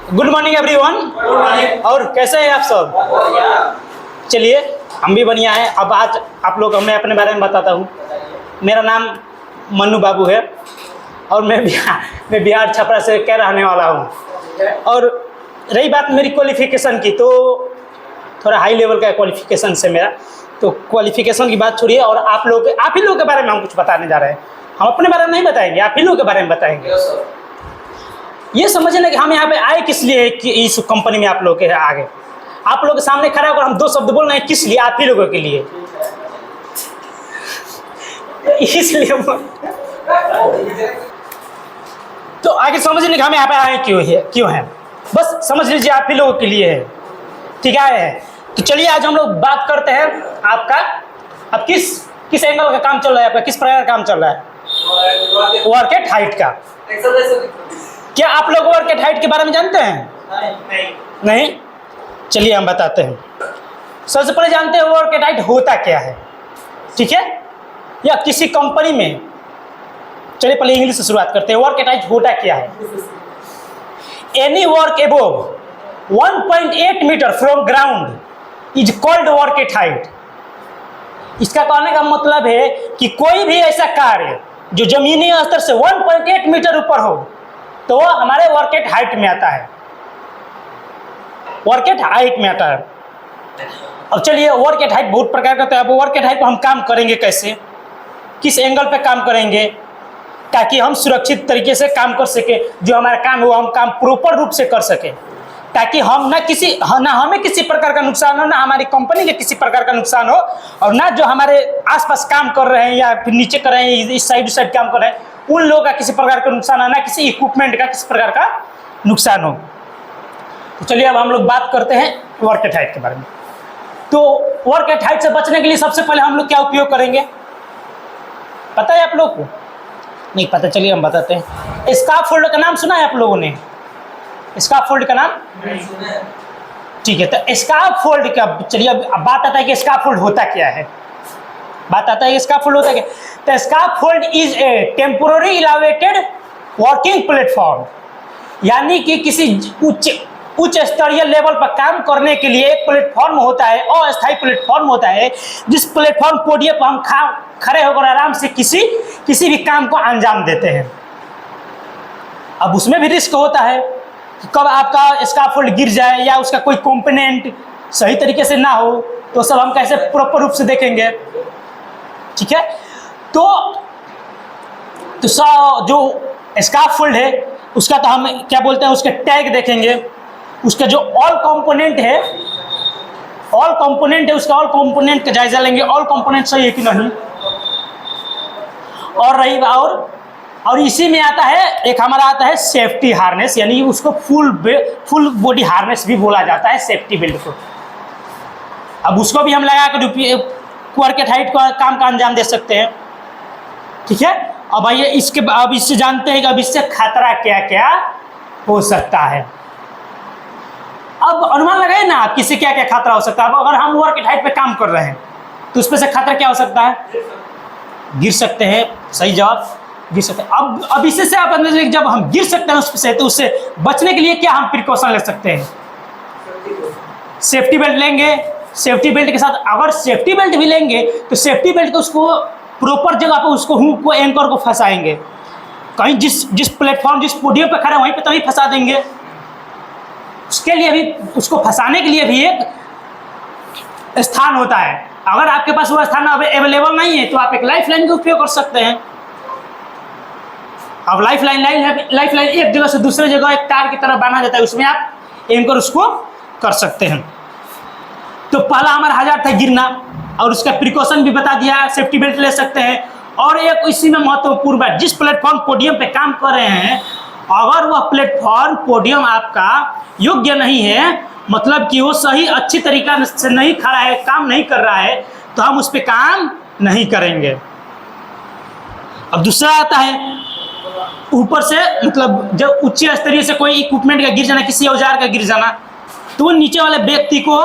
Good morning everyone. और कैसे हैं आप सब? चलिए हम भी बढ़िया हैं। अब आज आप लोग मैं अपने बारे में बताता हूँ। मेरा नाम मन्नू बाबू है और मैं बिहार छपरा से क्या रहने वाला हूँ। और रही बात मेरी क्वालिफ़िकेशन की, तो थोड़ा हाई लेवल का क्वालिफ़िकेशन से मेरा, तो क्वालिफ़िकेशन की बात छोड़िए और आप ही लोगों के बारे में हम कुछ बताने जा रहे हैं। हम अपने बारे में नहीं बताएंगे, आप ही लोगों के बारे में बताएंगे। ये समझना कि हम यहाँ पे आए किस लिए कि इस कंपनी में आप लोग के आगे आप लोग के सामने खड़ा होकर हम दो शब्द बोल रहे हैं, किस लिए? आप ही लोगों के लिए। इसलिए तो आगे समझ कि हम यहाँ पे आए क्यों हैं, बस समझ लीजिए आप ही लोगों के लिए है। ठीक है, तो चलिए आज हम लोग बात करते हैं आपका अब किस एंगल का काम चल रहा है, आपका किस प्रकार का काम चल रहा है? वर्क एट हाइट का। क्या आप लोग वर्क एट हाइट के बारे में जानते हैं? नहीं? चलिए हम बताते हैं। सबसे पहले जानते हैं वर्क एट हाइट होता क्या है, ठीक है? या किसी कंपनी में, चलिए पहले इंग्लिश से शुरुआत करते हैं। वर्क एट हाइट होता क्या है? Any work above 1.8 metre from ground is called work at height. इसका कहने का मतलब है कि कोई भी ऐसा कार्य जो जमीनी स्तर से 1.8 मीटर ऊपर हो तो वह हमारे वर्क एट हाइट में आता है। वर्क एट हाइट में आता है। अब चलिए वर्क एट हाइट बहुत प्रकार का होता है। अब वर्क एट हाइट पर हम काम करेंगे कैसे, किस एंगल पे काम करेंगे ताकि हम सुरक्षित तरीके से काम कर सके, जो हमारा काम है वो हम काम प्रॉपर रूप से कर सके, ताकि हम ना हमें किसी प्रकार का नुकसान हो, ना हमारी कंपनी के किसी प्रकार का नुकसान हो, और ना जो हमारे आसपास काम कर रहे हैं या फिर नीचे कर रहे हैं, इस साइड उस साइड काम कर रहे हैं, उन लोगों का किसी प्रकार का नुकसान हो, ना किसी इक्विपमेंट का किसी प्रकार का नुकसान हो। तो चलिए अब हम लोग बात करते हैं वर्क एट हाइट के बारे में। तो वर्क एट हाइट से बचने के लिए सबसे पहले हम लोग क्या उपयोग करेंगे, पता है आप लोग को? नहीं पता, चलिए हम बताते हैं। स्काफोल्ड का नाम सुना है आप लोगों ने? स्काफोल्ड का नाम ठीक है। तो स्काफोल्ड का चलिए अब बात आता है कि स्काफोल्ड होता क्या है। बात आता है कि स्काफोल्ड होता क्या। तो scaffold is a temporary elevated working platform, यानी कि किसी उच्च स्तरीय लेवल पर काम करने के लिए एक प्लेटफॉर्म होता है, अस्थायी प्लेटफॉर्म होता है, जिस प्लेटफॉर्म पोडियम पर हम खड़े होकर आराम से किसी भी काम को अंजाम देते हैं। अब उसमें भी रिस्क होता है, कब आपका स्काफोल्ड गिर जाए या उसका कोई कंपोनेंट सही तरीके से ना हो, तो सब हम कैसे प्रॉपर रूप से देखेंगे, ठीक है? तो जो स्काफोल्ड है उसका तो हम क्या बोलते हैं, उसके टैग देखेंगे, उसका जो ऑल कंपोनेंट है उसका ऑल कंपोनेंट का जायजा लेंगे, ऑल कंपोनेंट सही है कि नहीं। और इसी में आता है एक हमारा आता है सेफ्टी हार्नेस, यानी उसको फुल बॉडी हार्नेस भी बोला जाता है, सेफ्टी बेल्ट को। अब उसको भी हम लगा कर वर्क एट हाइट का काम का अंजाम दे सकते हैं, ठीक है? अब आइए अब इससे जानते हैं कि अब इससे खतरा क्या क्या हो सकता है। अब अनुमान लगाए ना आप किससे क्या क्या खतरा हो सकता है। अब अगर हम वर्क एट हाइट पे काम कर रहे हैं तो उसमें से खतरा क्या हो सकता है? गिर सकते हैं, सही जवाब, गिर सकते हैं। अब इससे से आप अंदाजा जब हम गिर सकते हैं उससे, तो उससे बचने के लिए क्या हम प्रिकॉशन ले सकते हैं? सेफ्टी बेल्ट लेंगे। सेफ्टी बेल्ट के साथ अगर सेफ्टी बेल्ट भी लेंगे तो सेफ्टी बेल्ट को उसको प्रॉपर जगह पर उसको हुक को एंकर को फंसाएंगे, कहीं जिस प्लेटफॉर्म जिस पोडियम पर खड़ा वहीं पे तभी फंसा देंगे। उसके लिए भी, उसको फंसाने के लिए भी एक स्थान होता है। अगर आपके पास वो स्थान अवेलेबल नहीं है तो आप एक लाइफ लाइन का उपयोग कर सकते हैं। अब लाइफ लाइन एक जगह से दूसरे जगह एक तार की तरह बांधा जाता है, उसमें आप एंकर उसको कर सकते हैं। तो पहला हमारा हजार था गिरना, और उसका प्रिकॉशन भी बता दिया, सेफ्टी बेल्ट ले सकते हैं। और एक इसी में महत्वपूर्ण बात, जिस प्लेटफॉर्म पोडियम पे काम कर रहे हैं, अगर वह प्लेटफॉर्म पोडियम आपका योग्य नहीं है, मतलब कि वो सही अच्छी तरीका से नहीं खड़ा है, काम नहीं कर रहा है, तो हम उस पर काम नहीं करेंगे। अब दूसरा आता है ऊपर से, मतलब जब उच्च स्तरीय से कोई इक्विपमेंट का गिर जाना, किसी औजार का गिर जाना, तो वो नीचे वाले व्यक्ति को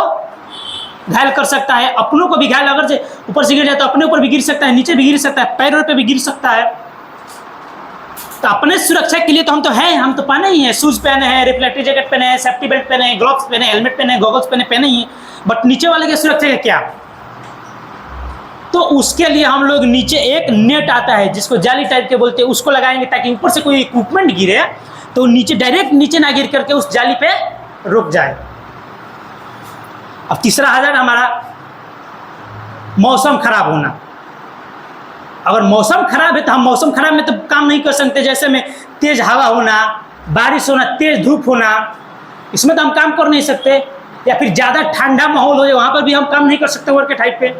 घायल कर सकता है, अपनों को भी घायल, अगर से ऊपर से गिर जाए तो अपने ऊपर भी गिर सकता है, नीचे भी गिर सकता है, पैरों पे भी गिर सकता है। तो अपने सुरक्षा के लिए तो हम तो हैं, हम तो पहने ही हैं, शूज पहने हैं, रिफ्लेक्टिव जैकेट पहने हैं, सेफ्टी बेल्ट पहने हैं, ग्लव्स पहने, हेलमेट पहने, गॉगल्स पहने ही हैं। बट नीचे वाले की सुरक्षा का क्या? तो उसके लिए हम लोग नीचे एक नेट आता है जिसको जाली टाइप के बोलते हैं, उसको लगाएंगे ताकि ऊपर से कोई इक्विपमेंट गिरे तो नीचे डायरेक्ट नीचे ना गिर करके उस जाली पे रुक जाए। अब तीसरा हजार हमारा मौसम खराब होना। अगर मौसम खराब है तो हम मौसम खराब में तो काम नहीं कर सकते, जैसे में तेज हवा होना, बारिश होना, तेज धूप होना, इसमें तो हम काम कर नहीं सकते। या फिर ज़्यादा ठंडा माहौल हो जाए वहाँ पर भी हम काम नहीं कर सकते वर्क एट हाइट पे।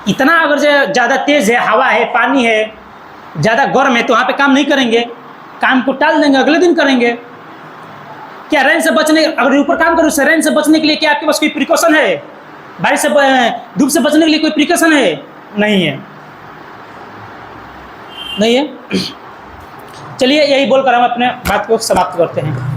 इतना अगर ज़्यादा तेज है, हवा है, पानी है, ज़्यादा गर्म है तो वहाँ पे काम नहीं करेंगे, काम को टाल देंगे, अगले दिन करेंगे। क्या रेन से बचने, अगर ऊपर काम करो रेन से बचने के लिए क्या आपके पास कोई प्रिकॉशन है? बारिश से धूप से बचने के लिए कोई प्रिकॉशन है? नहीं है, नहीं है। चलिए यही बोलकर हम अपने बात को समाप्त करते हैं।